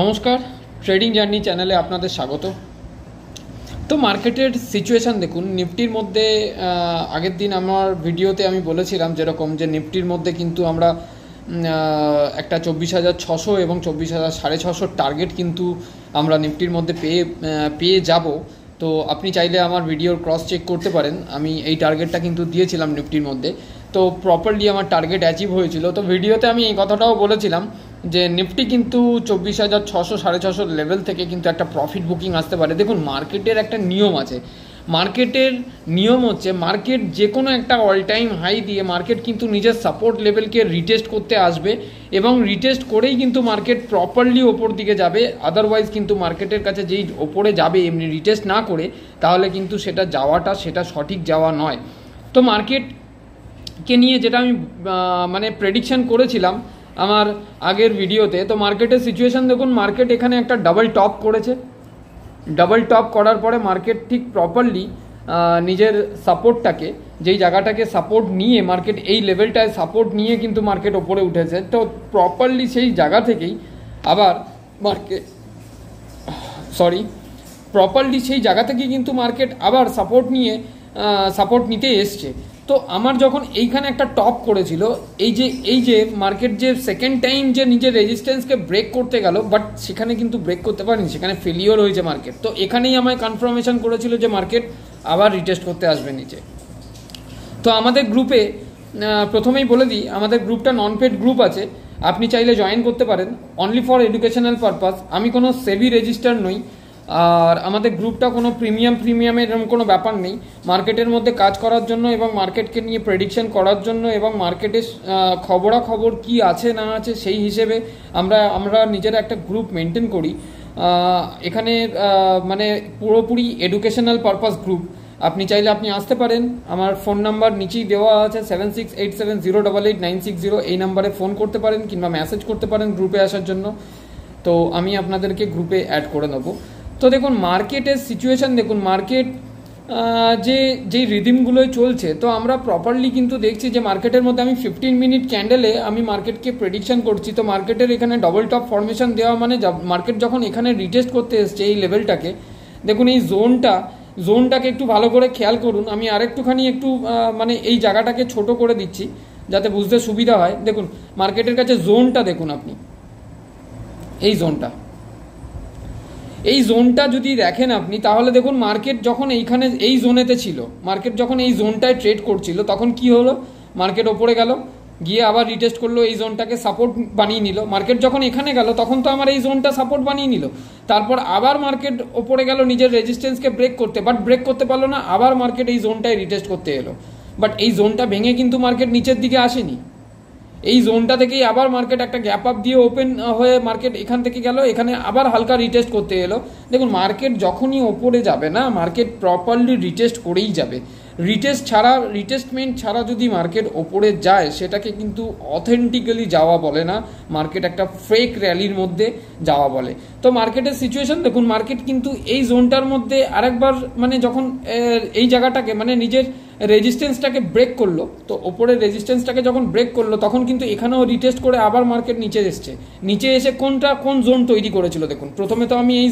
নমস্কার, trading journey চ্যানেলে আপনাদের স্বাগত। তো মার্কেটের সিচুয়েশান দেখুন, নিফটির মধ্যে আগের দিন আমার ভিডিওতে আমি বলেছিলাম যেরকম যে নিফটির মধ্যে কিন্তু আমরা একটা 24,600 এবং 24,650 টার্গেট কিন্তু আমরা নিফটির মধ্যে পেয়ে যাব। তো আপনি চাইলে আমার ভিডিওর ক্রস চেক করতে পারেন, আমি এই টার্গেটটা কিন্তু দিয়েছিলাম নিফটির মধ্যে। তো প্রপারলি আমার টার্গেট অ্যাচিভ হয়েছিল। তো ভিডিওতে আমি এই কথাটাও বলেছিলাম যে নিফটি কিন্তু 24,600 650 লেভেল থেকে কিন্তু একটা প্রফিট বুকিং আসতে পারে। দেখুন, মার্কেটের একটা নিয়ম আছে। মার্কেটের নিয়ম হচ্ছে মার্কেট যে কোনো একটা অল টাইম হাই দিয়ে মার্কেট কিন্তু নিজের সাপোর্ট লেভেলকে রিটেস্ট করতে আসবে এবং রিটেস্ট করেই কিন্তু মার্কেট প্রপারলি ওপর দিকে যাবে। আদারওয়াইজ কিন্তু মার্কেটের কাছে যেই ওপরে যাবে এমনি রিটেস্ট না করে, তাহলে কিন্তু সেটা সঠিক যাওয়া নয়। তো মার্কেটকে নিয়ে যেটা আমি প্রেডিকশন করেছিলাম আমার আগের ভিডিওতে, তো মার্কেটের সিচুয়েশান দেখুন, মার্কেট এখানে একটা ডাবল টপ করেছে। ডাবল টপ করার পরে মার্কেট ঠিক প্রপারলি নিজের সাপোর্টটাকে, যেই জায়গাটাকে সাপোর্ট নিয়ে মার্কেট এই লেভেলটায় সাপোর্ট নিয়ে কিন্তু মার্কেট ওপরে উঠেছে। তো প্রপারলি সেই জায়গা থেকেই আবার কিন্তু মার্কেট আবার সাপোর্ট নিতে এসছে। তো আমার যখন এইখানে একটা টপ করেছিল, এই যে মার্কেট যে সেকেন্ড টাইম যে নিজের রেজিস্ট্যান্সকে ব্রেক করতে গেল, বাট সেখানে কিন্তু ব্রেক করতে পারেনি, সেখানে ফেলিওর হয়েছে মার্কেট। তো এখানেই আমায় কনফার্মেশন করেছিল যে মার্কেট আবার রিটেস্ট করতে আসবে নিচে। তো আমাদের গ্রুপে প্রথমেই বলে দিই, আমাদের গ্রুপটা নন পেড গ্রুপ আছে, আপনি চাইলে জয়েন করতে পারেন, অনলি ফর এডুকেশনাল পারপাস। আমি কোনো সেবি রেজিস্টার নই, আর আমাদের গ্রুপটা কোনো প্রিমিয়ামের এরকম কোনো ব্যাপার নেই। মার্কেটের মধ্যে কাজ করার জন্য এবং মার্কেটকে নিয়ে প্রেডিকশন করার জন্য এবং মার্কেটের খবরাখবর কি আছে না আছে সেই হিসেবে আমরা নিজেরা একটা গ্রুপ মেনটেন করি। এখানে পুরোপুরি এডুকেশনাল পারপাস গ্রুপ। আপনি চাইলে আপনি আসতে পারেন। আমার ফোন নাম্বার নিচেই দেওয়া আছে 7687088960। এই নাম্বারে ফোন করতে পারেন কিংবা মেসেজ করতে পারেন গ্রুপে আসার জন্য। তো আমি আপনাদেরকে গ্রুপে অ্যাড করে নেবো। তো দেখুন, মার্কেটের সিচুয়েশান দেখুন, মার্কেট যেই রিদিমগুলোই চলছে, তো আমরা প্রপারলি কিন্তু দেখছি যে মার্কেটের মধ্যে আমি 15 মিনিট ক্যান্ডেলে আমি মার্কেটকে প্রেডিকশন করছি। তো মার্কেটের এখানে ডবল টপ ফরমেশন দেওয়া মানে মার্কেট যখন এখানে রিটেস্ট করতে এসছে এই লেভেলটাকে, দেখুন এই জোনটাকে একটু ভালো করে খেয়াল করুন। আমি আরেকটুখানি এই জায়গাটাকে ছোট করে দিচ্ছি যাতে বুঝতে সুবিধা হয়। দেখুন মার্কেটের কাছে জোনটা দেখুন, আপনি এই জোনটা যদি দেখেন আপনি, তাহলে দেখুন মার্কেট যখন এইখানে এই জোনেতে ছিল, মার্কেট যখন এই জোনটায় ট্রেড করছিল, তখন কি হলো, মার্কেট ওপরে গেল, গিয়ে আবার রিটেস্ট করলো, এই জোনটাকে সাপোর্ট বানিয়ে নিল। মার্কেট যখন এখানে গেল তখন তো আমার এই জোনটা সাপোর্ট বানিয়ে নিল। তারপর আবার মার্কেট ওপরে গেল নিজের রেজিস্ট্যান্সকে ব্রেক করতে, বাট ব্রেক করতে পারলো না, আবার মার্কেট এই জোনটায় রিটেস্ট করতে এলো। বাট এই জোনটা ভেঙে কিন্তু মার্কেট নিচের দিকে আসেনি। এই জোনটা থেকেই আবার মার্কেট একটা গ্যাপ আপ দিয়ে ওপেন হয়ে মার্কেট এখান থেকে গেল, এখানে আবার হালকা রিটেস্ট করতে এলো। দেখুন মার্কেট যখনই ওপরে যাবে না, মার্কেট প্রপারলি রিটেস্ট করেই যাবে। রিটেস্টমেন্ট ছাড়া যদি মার্কেট ওপরে যায়, সেটাকে কিন্তু অথেন্টিক্যালি যাওয়া বলে না, মার্কেট একটা ফেক র্যালির মধ্যে যাওয়া বলে। তো মার্কেটের সিচুয়েশন দেখুন, মার্কেট কিন্তু এই জোনটার মধ্যে আরেকবার যখন এই জায়গাটাকে নিজের রেজিস্ট্যান্সটাকে ব্রেক করলো, তো ওপরের রেজিস্ট্যান্সটাকে যখন ব্রেক করলো, তখন কিন্তু এখানেও রিটেস্ট করে আবার মার্কেট নিচে এসে কোন জোন তৈরি করেছিল দেখুন। প্রথমে তো আমি এই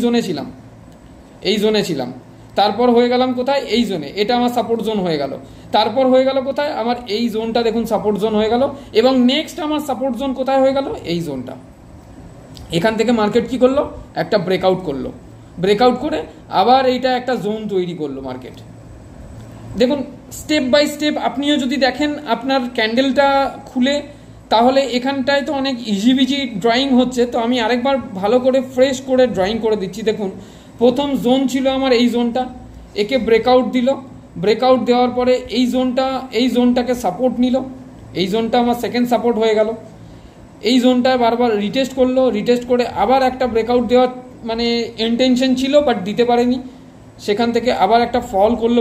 জোনে ছিলাম, তারপর হয়ে গেলাম কোথায়, এই জোনে, এটা আমার সাপোর্ট জোন হয়ে গেল। তারপর হয়ে গেল কোথায়, আমার এই জোনটা দেখুন সাপোর্ট জোন হয়ে গেল। এবং নেক্সট আমার সাপোর্ট জোন কোথায় হয়ে গেল, এই জোনটা। এখান থেকে মার্কেট কি করলো, একটা ব্রেকআউট করলো, ব্রেকআউট করে আবার এইটা একটা জোন তৈরি করলো মার্কেট। দেখুন স্টেপ বাই স্টেপ আপনিও যদি দেখেন আপনার ক্যান্ডেলটা খুলে, তাহলে এখানটায় তো অনেক ইজিবিজি ড্রয়িং হচ্ছে। তো আমি আরেকবার ভালো করে ফ্রেশ করে ড্রয়িং করে দিচ্ছি। দেখুন প্রথম জোন ছিল আমার এই জোনটা, একে ব্রেকআউট দিল, ব্রেকআউট দেওয়ার পরে এই জোনটাকে সাপোর্ট নিল, এই জোনটা আমার সেকেন্ড সাপোর্ট হয়ে গেল। এই জোনটায় বারবার রিটেস্ট করলো, রিটেস্ট করে আবার একটা ব্রেকআউট দেওয়ার ইন্টেনশন ছিল, বাট দিতে পারেনি। সেখান থেকে আবার একটা ফল করলো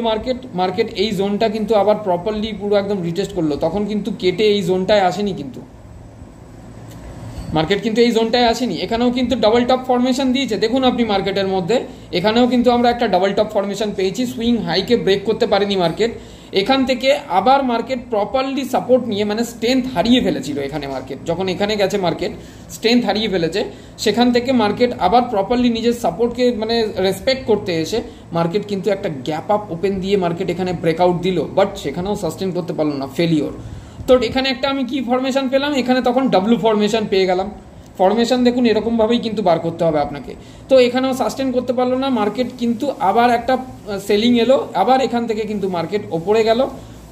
মার্কেট এই জোনটা কিন্তু আবার প্রপারলি পুরো একদম রিটেস্ট করলো। তখন কিন্তু কেটে এই জোনটায় আসেনি, কিন্তু মার্কেট কিন্তু এই জোনটায় আসেনি। এখানেও কিন্তু ডাবল টপ ফরমেশন দিয়েছে। দেখুন আপনি মার্কেটের মধ্যে এখানেও কিন্তু আমরা একটা ডাবল টপ ফরমেশন পেয়েছি। সুইং হাইকে ব্রেক করতে পারেনি মার্কেট, এখান থেকে আবার মার্কেট প্রপারলি সাপোর্ট নিয়ে মানে স্ট্রেংথ হারিয়ে ফেলেছিল এখানে মার্কেট, যখন এখানে গেছে মার্কেট স্ট্রেংথ হারিয়ে ফেলেছে, সেখান থেকে মার্কেট আবার প্রপারলি নিজের সাপোর্টকে মানে রেসপেক্ট করতে এসে মার্কেট কিন্তু একটা গ্যাপ আপ ওপেন দিয়ে মার্কেট এখানে ব্রেকআউট দিল, বাট সেখানেও সাস্টেন করতে পারলো না, ফেলিওর। তো এখানে একটা আমি কি ফরমেশন পেলাম, এখানে তখন ডাব্লু ফরমেশন পেয়ে গেলাম। ফরমেশন দেখুন এরকমভাবেই কিন্তু বার করতে হবে আপনাকে। তো এখানেও সাস্টেন করতে পারলো না মার্কেট, কিন্তু আবার একটা সেলিং এলো, আবার এখান থেকে কিন্তু মার্কেট ওপরে গেল,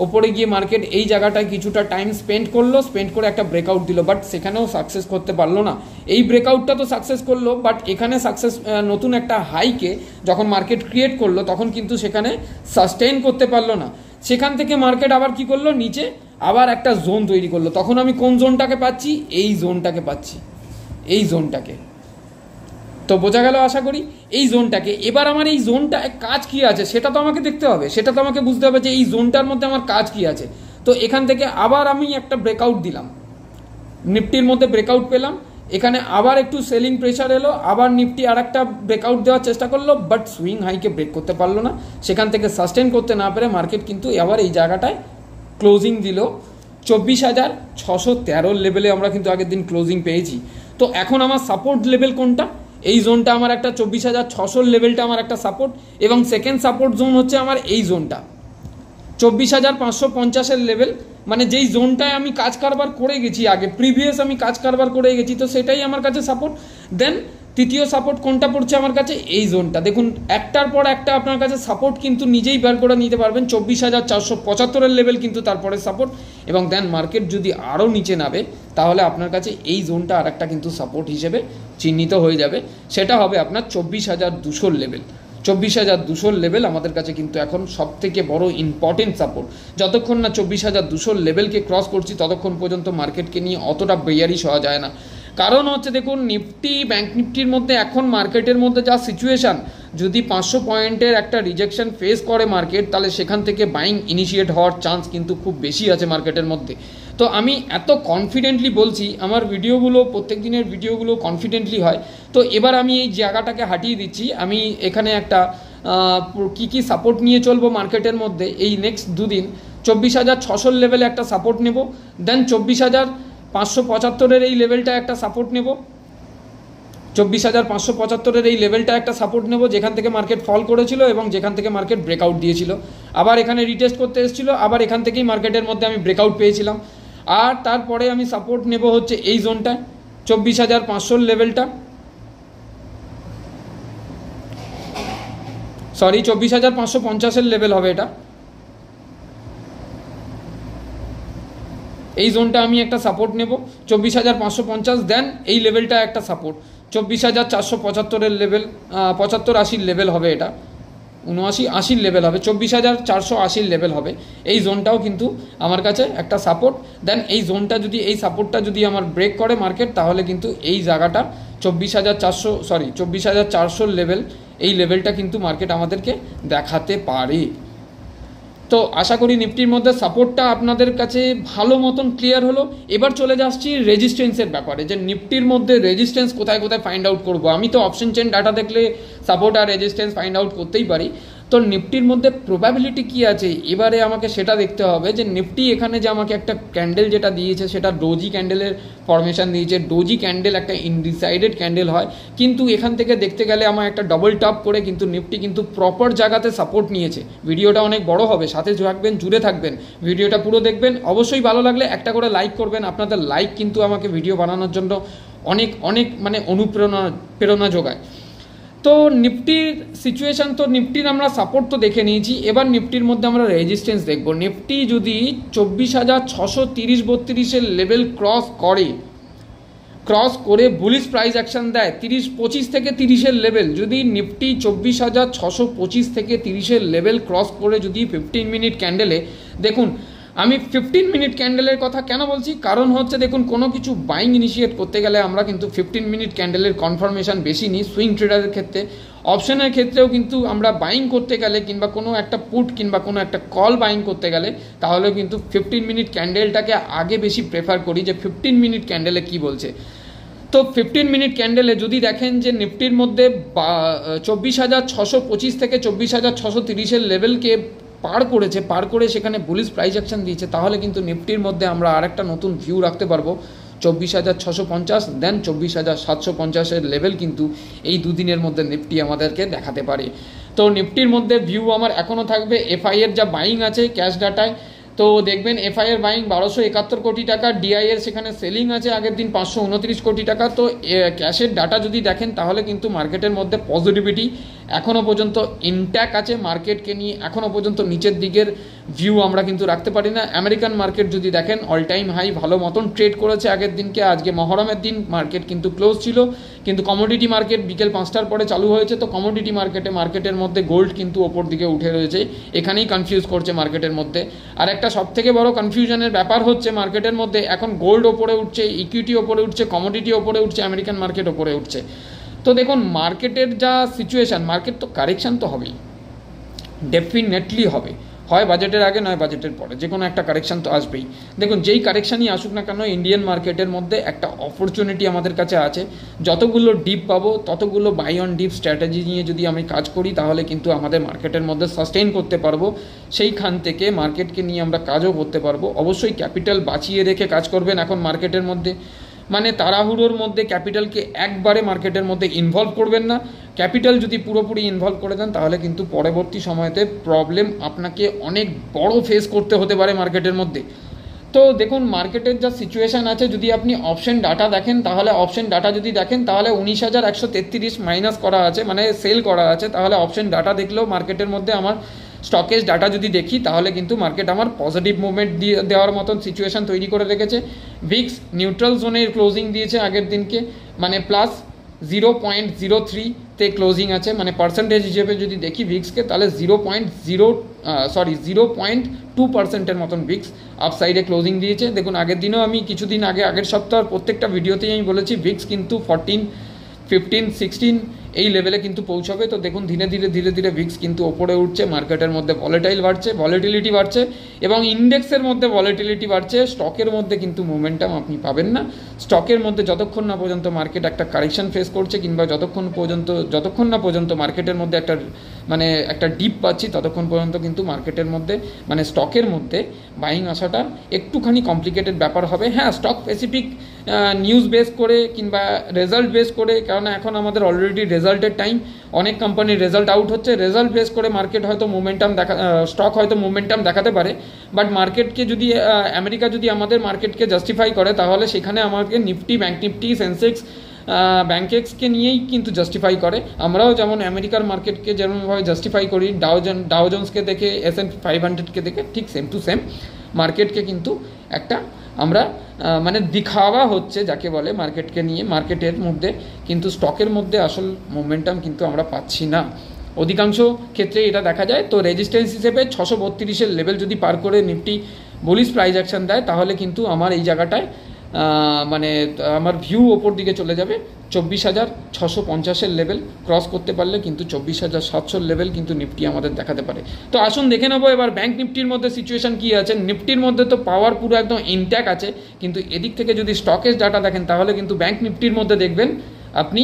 ওপরে গিয়ে মার্কেট এই জায়গাটায় কিছুটা টাইম স্পেন্ড করলো, স্পেন্ড করে একটা ব্রেকআউট দিল, বাট সেখানেও সাকসেস করতে পারলো না। এই ব্রেকআউটটা তো সাকসেস করলো, বাট এখানে সাকসেস নতুন একটা হাইকে যখন মার্কেট ক্রিয়েট করলো তখন কিন্তু সেখানে সাস্টেইন করতে পারলো না। সেখান থেকে মার্কেট আবার কি করলো, নিচে আবার একটা জোন তৈরি করলো। তখন আমি কোন জোনটাকে পাচ্ছি, এই জোনটাকে পাচ্ছি, এই জোনটাকে। তো বোঝা গেল আশা করি এই জোনটাকে। এবার আমার এই জোনটায় কাজ কি আছে সেটা তো আমাকে দেখতে হবে, সেটা তো আমাকে বুঝতে হবে যে এই জোনটার মধ্যে আমার কাজ কি আছে। তো এখান থেকে আবার আমি একটা ব্রেকআউট দিলাম, নিফটির মধ্যে ব্রেকআউট পেলাম, এখানে আবার একটু সেলিং প্রেশার এলো, আবার নিফটি আর একটা ব্রেকআউট দেওয়ার চেষ্টা করলো, বাট সুইং হাইকে ব্রেক করতে পারলো না। সেখান থেকে সাস্টেন করতে না পেরে মার্কেট কিন্তু আবার এই জায়গাটায় ক্লোজিং দিল 24,613 লেভেলে আমরা কিন্তু আগের দিন ক্লোজিং পেয়েছি। তো এখন আমার সাপোর্ট লেভেল কোনটা, এই জোনটা আমার একটা 24,600 লেভেলটা আমার একটা সাপোর্ট, এবং সেকেন্ড সাপোর্ট জোন হচ্ছে আমার এই জোনটা 24,550 লেভেল, মানে যেই জোনটায় আমি কাজ কারবার করে গেছি আগে, প্রিভিয়াস আমি কাজ কারবার করে গেছি, তো সেটাই আমার কাছে সাপোর্ট। দেন তৃতীয় সাপোর্ট কোনটা পড়ছে আমার কাছে, এই জোনটা। দেখুন একটার পর একটা আপনার কাছে সাপোর্ট কিন্তু নিজেই বের করে নিতে পারবেন। 24,475 লেভেল কিন্তু তারপরে সাপোর্ট, এবং দেন মার্কেট যদি আরও নিচে নামে তাহলে আপনার কাছে এই জোনটা আর একটা কিন্তু সাপোর্ট হিসেবে চিহ্নিত হয়ে যাবে, সেটা হবে আপনার 24,200 লেভেল। 24,200 লেভেল আমাদের কাছে কিন্তু এখন সব থেকে বড় ইম্পর্টেন্ট সাপোর্ট। যতক্ষণ না 24,200 লেভেলকে ক্রস করছি ততক্ষণ পর্যন্ত মার্কেটকে নিয়ে অতটা বেয়ারিশ হওয়া যায় না। কারণ হচ্ছে দেখুন নিফটি, ব্যাঙ্ক নিফটির মধ্যে এখন মার্কেটের মধ্যে যা সিচুয়েশান, যদি 500 পয়েন্টের একটা রিজেকশন ফেস করে মার্কেট, তাহলে সেখান থেকে বাইং ইনিশিয়েট হওয়ার চান্স কিন্তু খুব বেশি আছে মার্কেটের মধ্যে। তো আমি এত কনফিডেন্টলি বলছি, আমার ভিডিওগুলো প্রত্যেক দিনের ভিডিওগুলো কনফিডেন্টলি হয়। তো এবার আমি এই জায়গাটাকে হাঁটিয়ে দিচ্ছি, আমি এখানে একটা কি সাপোর্ট নিয়ে চলবো মার্কেটের মধ্যে এই নেক্সট দুদিন। 24,600 লেভেলে একটা সাপোর্ট নেব, দেন 24,575 এই লেভেলটা একটা সাপোর্ট নেব, 24,575 এই লেভেলটা একটা সাপোর্ট নেব, যেখান থেকে মার্কেট ফল করেছিল এবং যেখান থেকে মার্কেট ব্রেকআউট দিয়েছিল, আবার এখানে রিটেস্ট করতে এসেছিল, আবার এখান থেকেই মার্কেটের মধ্যে আমি ব্রেকআউট পেয়েছিলাম। আর তারপরে আমি সাপোর্ট নেব হচ্ছে এই জোনটা 24,500 লেভেলটা, সরি 24,550 লেভেল হবে এটা, এই জোনটা আমি একটা সাপোর্ট নেব 24,550। দেন এই লেভেলটা একটা সাপোর্ট 24,475 লেভেল, 75-80 লেভেল হবে, এটা 79-80 লেভেল হবে, 24,480 লেভেল হবে। এই জোনটাও কিন্তু আমার কাছে একটা সাপোর্ট। দেন এই জোনটা যদি, এই সাপোর্টটা যদি আমার ব্রেক করে মার্কেট, তাহলে কিন্তু এই জায়গাটা 24,400 লেভেল, এই লেভেলটা কিন্তু মার্কেট আমাদেরকে দেখাতে পারে। তো আশা করি নিফটির মধ্যে সাপোর্টটা আপনাদের কাছে ভালো মতন ক্লিয়ার হলো। এবার চলে যাচ্ছি রেজিস্ট্যান্সের ব্যাপারে, যে নিফটির মধ্যে রেজিস্ট্যান্স কোথায় কোথায় ফাইন্ড আউট করবো। আমি তো অপশন চেন ডাটা দেখলে সাপোর্ট আর রেজিস্ট্যান্স ফাইন্ড আউট করতেই পারি, তো নিফটির মধ্যে প্রবাবিলিটি কী আছে এবারে আমাকে সেটা দেখতে হবে। যে নিফটি এখানে যে আমাকে একটা ক্যান্ডেল যেটা দিয়েছে সেটা ডোজি ক্যান্ডেলের ফরমেশন দিয়েছে, ডোজি ক্যান্ডেল একটা ইনডিসাইডেড ক্যান্ডেল হয়, কিন্তু এখান থেকে দেখতে গেলে আমার একটা ডবল টপ করে কিন্তু নিফটি কিন্তু প্রপার জায়গাতে সাপোর্ট নিয়েছে। ভিডিওটা অনেক বড় হবে, সাথে থাকবেন, জুড়ে থাকবেন, ভিডিওটা পুরো দেখবেন। অবশ্যই ভালো লাগলে একটা করে লাইক করবেন, আপনাদের লাইক কিন্তু আমাকে ভিডিও বানানোর জন্য অনেক অনেক মানে প্রেরণা যোগায়। তো নিফটির সিচুয়েশান, তো নিফটির আমরা সাপোর্ট তো দেখে নিয়েছি, এবার নিফটির মধ্যে আমরা রেজিস্ট্যান্স দেখব। নিফটি যদি 24,630-32 লেভেল ক্রস করে বুলিশ প্রাইস অ্যাকশন দেয় 25 থেকে 30 লেভেল, যদি নিফটি 24,625 থেকে 30 লেভেল ক্রস করে যদি 15 মিনিট ক্যান্ডেলে, দেখুন আমি 15 মিনিট ক্যান্ডেলের কথা কেন বলছি, কারণ হচ্ছে দেখুন কোনো কিছু বাইং ইনিশিয়েট করতে গেলে আমরা কিন্তু 15 মিনিট ক্যান্ডেলের কনফার্মেশন বেশি নিই। সুইং ট্রেডারের ক্ষেত্রে, অপশনের ক্ষেত্রেও কিন্তু আমরা বাইং করতে গেলে কিংবা কোনো একটা পুট কিংবা কোনো একটা কল বাইং করতে গেলে তাহলে কিন্তু 15 মিনিট ক্যান্ডেলটাকে আগে বেশি প্রেফার করি, যে 15 মিনিট ক্যান্ডেলে কি বলছে। তো 15 মিনিট ক্যান্ডেলে যদি দেখেন যে নিফটির মধ্যে 24,625 থেকে 24,630 লেভেলকে পার করে সেখানে বুলিশ প্রাইস অ্যাকশন দিয়েছে, তাহলে কিন্তু নিফটির মধ্যে আমরা আরেকটা নতুন ভিউ রাখতে পারবো 24,650, দেন 24,750 লেভেল কিন্তু এই দুদিনের মধ্যে নিফটি আমাদেরকে দেখাতে পারে। তো নিফটির মধ্যে ভিউ আমার এখনও থাকবে এফআই এর যা বাইং আছে ক্যাশ ডাটায়, তো দেখবেন এফআই এর বাইং 1271 কোটি টাকা, ডিআই এর সেখানে সেলিং আছে আগের দিন 529 কোটি টাকা। তো ক্যাশের ডাটা যদি দেখেন তাহলে কিন্তু মার্কেটের মধ্যে পজিটিভিটি এখনও পর্যন্ত ইনট্যাক্ট আছে, মার্কেটকে নিয়ে এখনও পর্যন্ত নিচের দিকের ভিউ আমরা কিন্তু রাখতে পারি না। আমেরিকান মার্কেট যদি দেখেন অল টাইম হাই ভালো মতন ট্রেড করেছে আগের দিনকে, আজকে মহরমের দিন মার্কেট কিন্তু ক্লোজ ছিল, কিন্তু কমোডিটি মার্কেট বিকেল 5টার পরে চালু হয়েছে। তো কমোডিটি মার্কেটের মধ্যে গোল্ড কিন্তু ওপর দিকে উঠে রয়েছে, এখানেই কনফিউজ করছে মার্কেটের মধ্যে। আর একটা সবথেকে বড় কনফিউশনের ব্যাপার হচ্ছে মার্কেটের মধ্যে এখন গোল্ড ওপরে উঠছে, ইকুইটি ওপরে উঠছে, কমোডিটি ওপরে উঠছে, আমেরিকান মার্কেট ওপরে উঠছে। তো দেখুন মার্কেটের যা সিচুয়েশান, মার্কেট তো কারেকশান তো হবেই, ডেফিনেটলি হবে, হয় বাজেটের আগে নয় বাজেটের পরে, যে কোনো একটা কারেকশান তো আসবেই। দেখুন যেই কারেকশানই আসুক না কেন ইন্ডিয়ান মার্কেটের মধ্যে একটা অপরচুনিটি আমাদের কাছে আছে, যতগুলো ডিপ পাবো ততগুলো বাই অন ডিপ স্ট্র্যাটেজি নিয়ে যদি আমি কাজ করি তাহলে কিন্তু আমাদের মার্কেটের মধ্যে সাস্টেইন করতে পারবো, সেইখান থেকে মার্কেটকে নিয়ে আমরা কাজও করতে পারবো। অবশ্যই ক্যাপিটাল বাঁচিয়ে রেখে কাজ করবেন এখন মার্কেটের মধ্যে, মানে তাড়াহুড়োর মধ্যে ক্যাপিটালকে একবারে মার্কেটের মধ্যে ইনভলভ করবেন না। ক্যাপিটাল যদি পুরোপুরি ইনভলভ করে দেন তাহলে কিন্তু পরবর্তী সময়তে প্রবলেম আপনাকে অনেক বড় ফেস করতে হতে পারে মার্কেটের মধ্যে। তো দেখুন মার্কেটের যা সিচুয়েশান আছে, যদি আপনি অপশন ডাটা দেখেন তাহলে অপশন ডাটা যদি দেখেন তাহলে 19,133 মাইনাস করা আছে, মানে সেল করা আছে। তাহলে অপশন ডাটা দেখলেও মার্কেটের মধ্যে আমার স্টকেজ ডাটা যদি দেখি তাহলে কিন্তু মার্কেট আমার পজিটিভ মুভমেন্ট দিয়ে দেওয়ার মতন সিচুয়েশান তৈরি করে রেখেছে। ভিক্স নিউট্রাল জোনের ক্লোজিং দিয়েছে আগের দিনকে, মানে প্লাস 0.03-তে ক্লোজিং আছে, মানে পার্সেন্টেজ হিসেবে যদি দেখি ভিক্সকে তাহলে 0.2%-এর মতন ভিক্স আপসাইডে ক্লোজিং দিয়েছে। দেখুন আগের দিনও আমি কিছুদিন আগে আগের সপ্তাহের প্রত্যেকটা ভিডিওতেই আমি বলেছি ভিক্স কিন্তু 14, 15, 16 এই লেভেলে কিন্তু পৌঁছাবে। তো দেখুন ধীরে ধীরে ভিক্স কিন্তু ওপরে উঠছে, মার্কেটের মধ্যে ভলিটিলিটি বাড়ছে এবং ইন্ডেক্সের মধ্যে ভলিটিলিটি বাড়ছে। স্টকের মধ্যে কিন্তু মোমেন্টাম আপনি পাবেন না। স্টকের মধ্যে যতক্ষণ না পর্যন্ত মার্কেট একটা কারেকশন ফেস করছে কিংবা যতক্ষণ না পর্যন্ত মার্কেটের মধ্যে একটা ডিপ পাচ্ছি ততক্ষণ পর্যন্ত কিন্তু মার্কেটের মধ্যে মানে স্টকের মধ্যে বাইং আসাটা একটুখানি কমপ্লিকেটেড ব্যাপার হবে। হ্যাঁ, স্টক স্পেসিফিক নিউজ বেস করে কিংবা রেজাল্ট বেস করে, কারণ এখন আমাদের অলরেডি রেজাল্টের টাইম, অনেক কোম্পানির রেজাল্ট আউট হচ্ছে, রেজাল্ট বেস করে মার্কেট হয়তো স্টক হয়তো মোমেন্টাম দেখাতে পারে। বাট মার্কেটকে যদি আমেরিকা যদি আমাদের মার্কেটকে জাস্টিফাই করে তাহলে সেখানে আমাকে নিফটি, ব্যাঙ্ক নিফটি, সেন্সেক্স, ব্যাঙ্কেক্সকে নিয়েই কিন্তু জাস্টিফাই করে। আমরাও যেমন আমেরিকার মার্কেটকে যেমনভাবে জাস্টিফাই করি, ডাও জোন্সকে দেখে, S&P 500কে দেখে, ঠিক সেম টু সেম মার্কেটকে কিন্তু একটা আমরা মানে দিখাওয়া হচ্ছে যাকে বলে মার্কেটকে নিয়ে, মার্কেটের মধ্যে কিন্তু স্টকের মধ্যে আসল মোমেন্টাম কিন্তু আমরা পাচ্ছি না, অধিকাংশ ক্ষেত্রে এটা দেখা যায়। তো রেজিস্ট্যান্স হিসেবে 632-এর লেভেল যদি পার করে নিফটি বুলিশ প্রাইস অ্যাকশন দেয় তাহলে কিন্তু আমার এই জায়গাটায় মানে আমার ভিউ ওপর দিকে চলে যাবে। 24,650-এর লেভেল ক্রস করতে পারলে কিন্তু 24,700 লেভেল কিন্তু নিফটি আমাদের দেখাতে পারে। তো আসুন দেখে নেবো এবার ব্যাঙ্ক নিফটির মধ্যে সিচুয়েশান কী আছে। নিফটির মধ্যে তো পাওয়ার পুরো একদম ইনট্যাক্ট আছে, কিন্তু এদিক থেকে যদি স্টকেজ ডাটা দেখেন তাহলে কিন্তু ব্যাঙ্ক নিফটির মধ্যে দেখবেন আপনি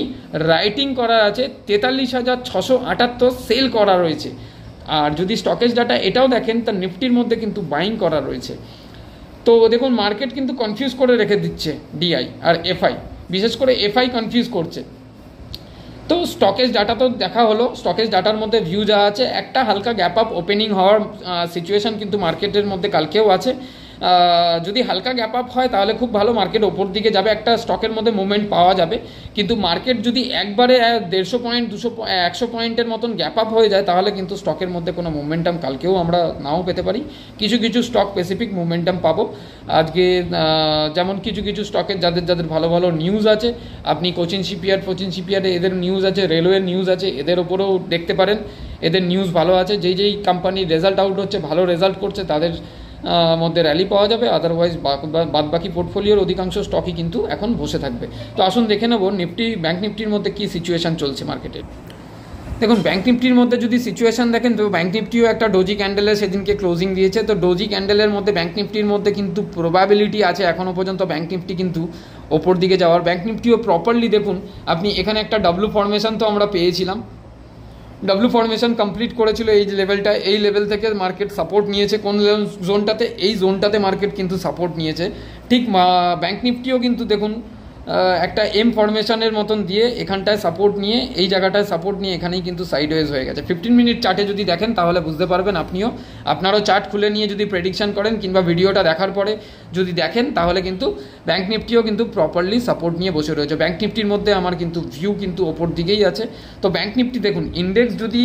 রাইটিং করা আছে 43,678 সেল করা রয়েছে। আর যদি স্টকেজ ডাটা এটাও দেখেন তার নিফটির মধ্যে কিন্তু বাইং করা রয়েছে। তো দেখুন মার্কেট কিন্তু কনফিউজ করে রেখে দিচ্ছে ডিআই আর এফআই, বিশেষ করে এফআই কনফিউজ করছে। তো স্টকেজ ডাটা তো দেখা হলো, স্টকেজ ডাটার মধ্যে ভিউ যা আছে একটা হালকা গ্যাপ আপ ওপেনিং হওয়ার সিচুয়েশান কিন্তু মার্কেটের মধ্যে কালকেও আছে। যদি হালকা গ্যাপ আপ হয় তাহলে খুব ভালো, মার্কেট ওপর দিকে যাবে, একটা স্টকের মধ্যে মুভমেন্ট পাওয়া যাবে। কিন্তু মার্কেট যদি একবারে 150 পয়েন্ট 100 পয়েন্টের মতন গ্যাপ আপ হয়ে যায় তাহলে কিন্তু স্টকের মধ্যে কোনো মুভমেন্টাম কালকেও আমরা নাও পেতে পারি, কিছু স্টক স্পেসিফিক মুভমেন্টাম পাবো আজকে। যেমন কিছু স্টকের যাদের ভালো ভালো নিউজ আছে, আপনি কোচিন শিপইয়ার্ডে এদের নিউজ আছে, রেলওয়ের নিউজ আছে, এদের ওপরেও দেখতে পারেন, এদের নিউজ ভালো আছে। যেই কোম্পানির রেজাল্ট আউট হচ্ছে, ভালো রেজাল্ট করছে, তাদের মধ্যে র্যালি পাওয়া যাবে। আদারওয়াইজ বাদবাকি পোর্টফোলিওর অধিকাংশ স্টকই কিন্তু এখন বসে থাকবে। তো আসুন দেখে নেব ব্যাঙ্ক নিফটির মধ্যে কী সিচুয়েশান চলছে মার্কেটে। দেখুন ব্যাঙ্ক নিফটির মধ্যে যদি সিচুয়েশান দেখেন তো ব্যাঙ্ক নিফটিও একটা ডোজি ক্যান্ডেলে সেদিনকে ক্লোজিং দিয়েছে। তো ডোজি ক্যান্ডেলের মধ্যে ব্যাঙ্ক নিফটির মধ্যে কিন্তু প্রবাবিলিটি আছে এখনও পর্যন্ত ব্যাঙ্ক নিফটি কিন্তু ওপর দিকে যাওয়ার। ব্যাঙ্ক নিফটিও প্রপারলি দেখুন আপনি এখানে একটা ডাব্লু ফরমেশন তো আমরা পেয়েছিলাম, ডাব্লু ফরমেশন কমপ্লিট করেছিল এই যে লেভেলটা, এই লেভেল থেকে মার্কেট সাপোর্ট নিয়েছে কোন জোনটাতে, এই জোনটাতে মার্কেট কিন্তু সাপোর্ট নিয়েছে। ঠিক ব্যাঙ্ক নিফটিও কিন্তু দেখুন একটা এম ফরমেশনের মতন দিয়ে এখানটায় সাপোর্ট নিয়ে, এই জায়গাটায় সাপোর্ট নিয়ে এখানেই কিন্তু সাইডওয়েজ হয়ে গেছে। 15 মিনিট চার্টে যদি দেখেন তাহলে বুঝতে পারবেন আপনারাও চার্ট খুলে নিয়ে যদি প্রেডিকশন করেন কিংবা ভিডিওটা দেখার পরে যদি দেখেন তাহলে কিন্তু ব্যাঙ্ক নিফটিও কিন্তু প্রপারলি সাপোর্ট নিয়ে বসে রয়েছে। ব্যাঙ্ক নিফটির মধ্যে আমার কিন্তু ভিউ কিন্তু ওপর দিকেই আছে। তো ব্যাঙ্ক নিফটি দেখুন, ইন্ডেক্স যদি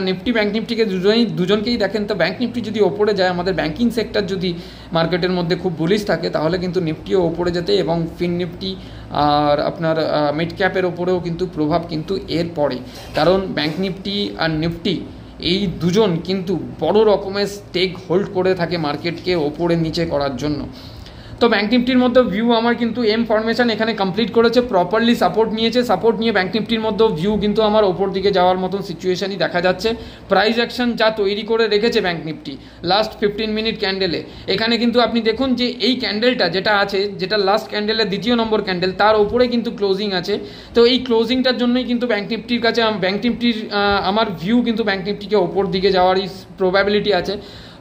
নিফটি ব্যাঙ্ক নিফটিকে দুজনকেই দেখেন, তো ব্যাঙ্ক নিফটি যদি ওপরে যায়, আমাদের ব্যাঙ্কিং সেক্টর যদি মার্কেটের মধ্যে খুব বুলিশ থাকে তাহলে কিন্তু নিফটিও ওপরে যেতে এবং ফিন নিফটি আর আপনার মিড ক্যাপের ওপরেও কিন্তু প্রভাব কিন্তু এর পড়ে, কারণ ব্যাঙ্ক নিফটি আর নিফটি এই দুজন কিন্তু বড় রকমের স্টেক হোল্ড করে থাকে মার্কেটকে ওপরে নিচে করার জন্য। তো ব্যাঙ্ক নিফটির মধ্যে ভিউ আমার কিন্তু এম ফরমেশন এখানে কমপ্লিট করেছে, প্রপারলি সাপোর্ট নিয়েছে, সাপোর্ট নিয়ে ব্যাঙ্ক নিফটির মধ্যে ভিউ কিন্তু আমার ওপর দিকে যাওয়ার মতন সিচুয়েশনই দেখা যাচ্ছে। প্রাইস অ্যাকশন যা তৈরি করে রেখেছে ব্যাঙ্ক নিফটি লাস্ট 15 মিনিট ক্যান্ডেলে, এখানে কিন্তু আপনি দেখুন যে এই ক্যান্ডেলটা যেটা আছে, যেটা লাস্ট ক্যান্ডেলের দ্বিতীয় নম্বর ক্যান্ডেল, তার ওপরে কিন্তু ক্লোজিং আছে। তো এই ক্লোজিংটার জন্যই কিন্তু ব্যাঙ্ক নিফটির কাছে আমার ভিউ কিন্তু ব্যাঙ্ক নিফটিকে ওপর দিকে যাওয়ারই প্রবাবিলিটি আছে।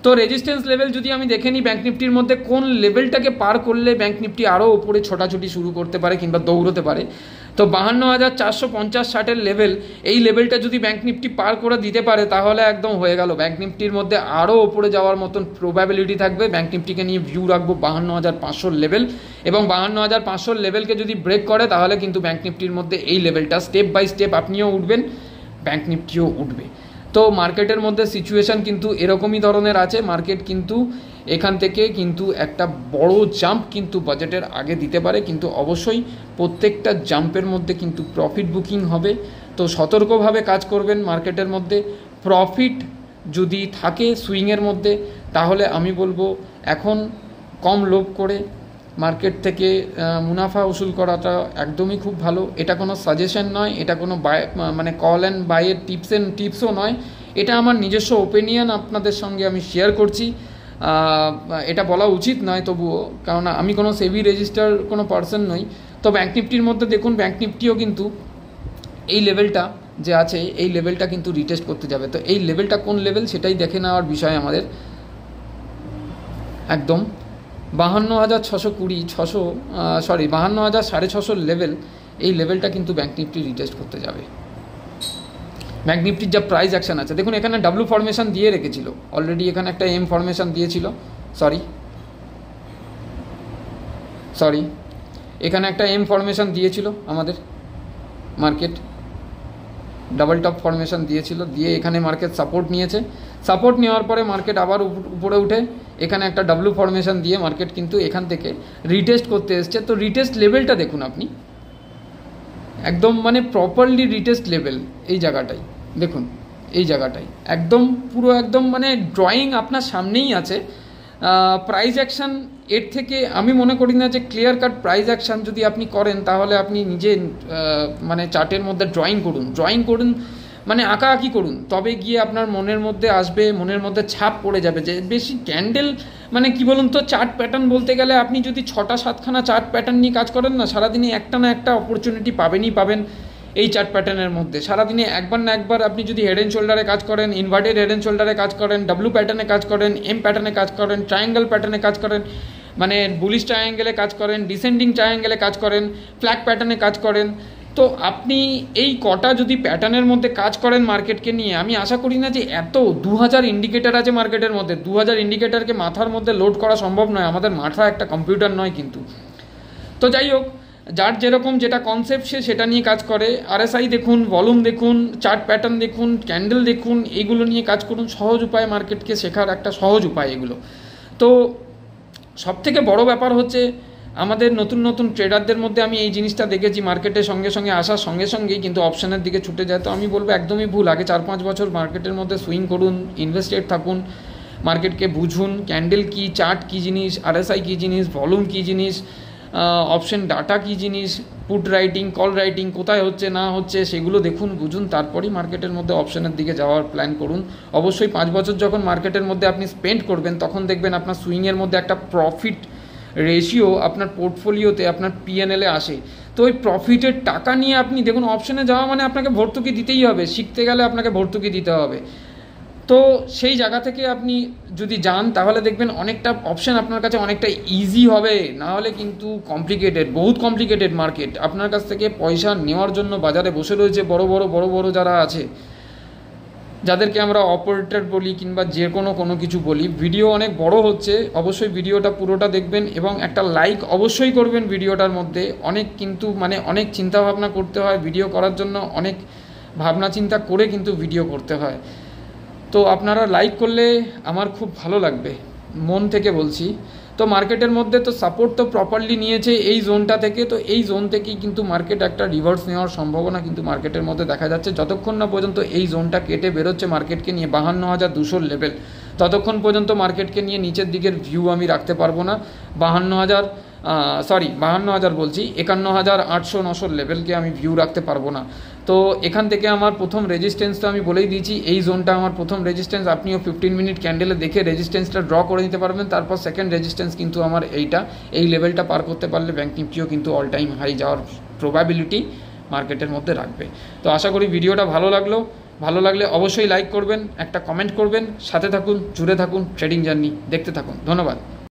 তো রেজিস্ট্যান্স লেভেল যদি আমি দেখে নিই ব্যাঙ্ক নিফটির মধ্যে কোন লেভেলটাকে পার করলে ব্যাঙ্ক নিফটি আরও ওপরে ছোটাছুটি শুরু করতে পারে কিংবা দৌড়তে পারে, তো 52,450-60 লেভেল, এই লেভেলটা যদি ব্যাঙ্ক নিফটি পার করে দিতে পারে তাহলে একদম হয়ে গেল, ব্যাঙ্ক নিফটির মধ্যে আরও ওপরে যাওয়ার মতন প্রবাবিলিটি থাকবে। ব্যাঙ্ক নিফটিকে নিয়ে ভিউ রাখবো 52,500 লেভেল, এবং 52,500 লেভেলকে যদি ব্রেক করে তাহলে কিন্তু ব্যাঙ্ক নিফটির মধ্যে এই লেভেলটা স্টেপ বাই স্টেপ আপনিও উঠবেন, ব্যাঙ্ক নিফটিও উঠবে। তো মার্কেটের মধ্যে সিচুয়েশান কিন্তু এরকমই ধরনের আছে। মার্কেট কিন্তু এখান থেকে কিন্তু একটা বড় জাম্প কিন্তু বাজেটের আগে দিতে পারে, কিন্তু অবশ্যই প্রত্যেকটা জাম্পের মধ্যে কিন্তু প্রফিট বুকিং হবে। তো সতর্কভাবে কাজ করবেন মার্কেটের মধ্যে। প্রফিট যদি থাকে সুইংয়ের মধ্যে তাহলে আমি বলবো এখন কম লোভ করে মার্কেট থেকে মুনাফা উসুল করাটা একদমই খুব ভালো। এটা কোনো সাজেশন নয়, এটা কোনো মানে কল অ্যান্ড বাইয়ের টিপসও নয়, এটা আমার নিজস্ব ওপিনিয়ন আপনাদের সঙ্গে আমি শেয়ার করছি। এটা বলা উচিত নয় তবুও, কারণ আমি কোনো সেবি রেজিস্টার কোনো পার্সন নই। তো ব্যাঙ্ক নিফটির মধ্যে দেখুন ব্যাঙ্ক নিফটিও কিন্তু এই লেভেলটা যে আছে এই লেভেলটা কিন্তু রিটেস্ট করতে যাবে। তো এই লেভেলটা কোন লেভেল সেটাই দেখে নেওয়ার বিষয় আমাদের। একদম 52,620 লেভেল, এই লেভেলটা কিন্তু ব্যাঙ্ক নিফটি রিটেস্ট করতে যাবে। ব্যাঙ্ক নিফটির যা প্রাইস অ্যাকশন আছে দেখুন, এখানে ডাব্লু ফরমেশন দিয়ে রেখেছিল অলরেডি, এখানে একটা এম ফরমেশন দিয়েছিল, সরি এখানে একটা এম ফরমেশন দিয়েছিল আমাদের মার্কেট, ডাবল টপ ফরমেশন দিয়েছিল, দিয়ে এখানে মার্কেট সাপোর্ট নিয়েছে। সাপোর্ট নেওয়ার পরে মার্কেট আবার উপরে উঠে এখানে একটা ডাব্লু ফরমেশন দিয়ে মার্কেট কিন্তু এখান থেকে রিটেস্ট করতে এসছে। তো রিটেস্ট লেভেলটা দেখুন আপনি, একদম মানে প্রপারলি রিটেস্ট লেভেল এই জায়গাটাই দেখুন, এই জায়গাটাই একদম পুরো একদম মানে ড্রয়িং আপনার সামনেই আছে। প্রাইস অ্যাকশান এর থেকে আমি মনে করি না যে ক্লিয়ার কাট প্রাইস অ্যাকশান যদি আপনি করেন তাহলে আপনি নিজে মানে চার্টের মধ্যে ড্রয়িং করুন মানে আঁকাআঁকি করুন, তবে গিয়ে আপনার মনের মধ্যে আসবে, মনের মধ্যে ছাপ পড়ে যাবে। যে বেশি ক্যান্ডেল মানে কি বলুন তো, চার্ট প্যাটার্ন বলতে গেলে আপনি যদি 6-7খানা চার্ট প্যাটার্ন নিয়ে কাজ করেন না, সারাদিনে একটা না একটা অপরচুনিটি পাবেন এই চার্ট প্যাটার্নের মধ্যে। সারাদিনে একবার না একবার আপনি যদি হেড অ্যান্ড শোল্ডারে কাজ করেন, ইনভার্টেড হেড অ্যান্ড শোল্ডারে কাজ করেন, ডাব্লু প্যাটার্নে কাজ করেন, এম প্যাটার্নে কাজ করেন, ট্রায়াঙ্গেল প্যাটার্নে কাজ করেন, মানে বুলিশ ট্রায়াঙ্গেলে কাজ করেন, ডিসেন্ডিং ট্রায়াঙ্গেলে কাজ করেন, ফ্ল্যাগ প্যাটার্নে কাজ করেন, তো আপনি এই কটা যদি প্যাটার্নের মধ্যে কাজ করেন মার্কেটকে নিয়ে, আমি আশা করি না যে এত 2000 ইন্ডিকেটার আছে মার্কেটের মধ্যে, 2000 ইন্ডিকেটারকে মাথার মধ্যে লোড করা সম্ভব নয়, আমাদের মাথা একটা কম্পিউটার নয় কিন্তু। তো যাই হোক, যার যেরকম যেটা কনসেপ্ট সে সেটা নিয়ে কাজ করে। আরএসআই দেখুন, ভলিউম দেখুন, চার্ট প্যাটার্ন দেখুন, ক্যান্ডেল দেখুন, এইগুলো নিয়ে কাজ করুন। সহজ উপায় মার্কেটকে শেখার একটা সহজ উপায় এগুলো। তো সবথেকে বড় ব্যাপার হচ্ছে আমাদের নতুন ট্রেডারদের মধ্যে আমি এই জিনিসটা দেখেছি, মার্কেটের সঙ্গে আসার সঙ্গে সঙ্গেই কিন্তু অপশানের দিকে ছুটে যায়। তো আমি বলবো একদমই ভুল। আগে 4-5 বছর মার্কেটের মধ্যে সুইং করুন, ইনভেস্টেড থাকুন, মার্কেটকে বুঝুন, ক্যান্ডেল কী, চার্ট কী জিনিস, আরএসআই কী জিনিস, ভলিউম কী জিনিস, অপশন ডাটা কী জিনিস, পুট রাইটিং, কল রাইটিং কোথায় হচ্ছে না হচ্ছে সেগুলো দেখুন, বুঝুন, তারপরেই মার্কেটের মধ্যে অপশানের দিকে যাওয়ার প্ল্যান করুন। অবশ্যই 5 বছর যখন মার্কেটের মধ্যে আপনি স্পেন্ড করবেন তখন দেখবেন আপনার সুইংয়ের মধ্যে একটা প্রফিট রেশিও আপনার পোর্টফোলিওতে আপনার পিএনএলে আসে। তো ওই প্রফিটের টাকা নিয়ে আপনি দেখুন, অপশনে যাওয়া মানে আপনাকে ভর্তুকি দিতেই হবে, শিখতে গেলে আপনাকে ভর্তুকি দিতে হবে। তো সেই জায়গা থেকে আপনি যদি যান তাহলে দেখবেন অনেকটা অপশান আপনার কাছে অনেকটা ইজি হবে। না হলে কিন্তু কমপ্লিকেটেড, বহুত কমপ্লিকেটেড মার্কেট। আপনার কাছ থেকে পয়সা নেওয়ার জন্য বাজারে বসে রয়েছে বড় বড় যারা আছে, যাদেরকে আমরা অপারেটর বলি কিংবা যে কোনো কিছু বলি। ভিডিও অনেক বড় হচ্ছে, অবশ্যই ভিডিওটা পুরোটা দেখবেন এবং একটা লাইক অবশ্যই করবেন ভিডিওটার মধ্যে। অনেক কিন্তু মানে অনেক চিন্তাভাবনা করতে হয় ভিডিও করার জন্য, অনেক ভাবনা চিন্তা করে কিন্তু ভিডিও করতে হয়। তো আপনারা লাইক করলে আমার খুব ভালো লাগবে, মন থেকে বলছি। তো মার্কেটের মধ্যে তো সাপোর্ট তো প্রপারলি নিয়েছে এই জোনটা থেকে, তো এই জোন থেকেই কিন্তু মার্কেট একটা রিভার্স নেওয়ার সম্ভাবনা কিন্তু মার্কেটের মধ্যে দেখা যাচ্ছে। যতক্ষণ না পর্যন্ত এই জোনটা কেটে বেরোচ্ছে মার্কেটকে নিয়ে 52,200 লেভেল, ততক্ষণ পর্যন্ত মার্কেটকে নিয়ে নিচের দিকের ভিউ আমি রাখতে পারবো না। 52,000 বলছি, 51,800-900 লেভেলকে আমি ভিউ রাখতে পারবো না। তো এখান থেকে আমার প্রথম রেজিস্ট্যান্স তো আমি বলেই দিয়েছি, এই জোনটা আমার প্রথম রেজিস্ট্যান্স। আপনিও 15 মিনিট ক্যান্ডেলে দেখে রেজিস্ট্যান্সটা ড্র করে নিতে পারবেন। তারপর সেকেন্ড রেজিস্ট্যান্স কিন্তু আমার এই লেভেলটা পার করতে পারলে ব্যাঙ্ক নিফটিও কিন্তু অল টাইম হাই যাওয়ার প্রবাবিলিটি মার্কেটের মধ্যে রাখবে। তো আশা করি ভিডিওটা ভালো লাগলে অবশ্যই লাইক করবেন, একটা কমেন্ট করবেন, সাথে থাকুন, জুড়ে থাকুন, ট্রেডিং জার্নি দেখতে থাকুন। ধন্যবাদ।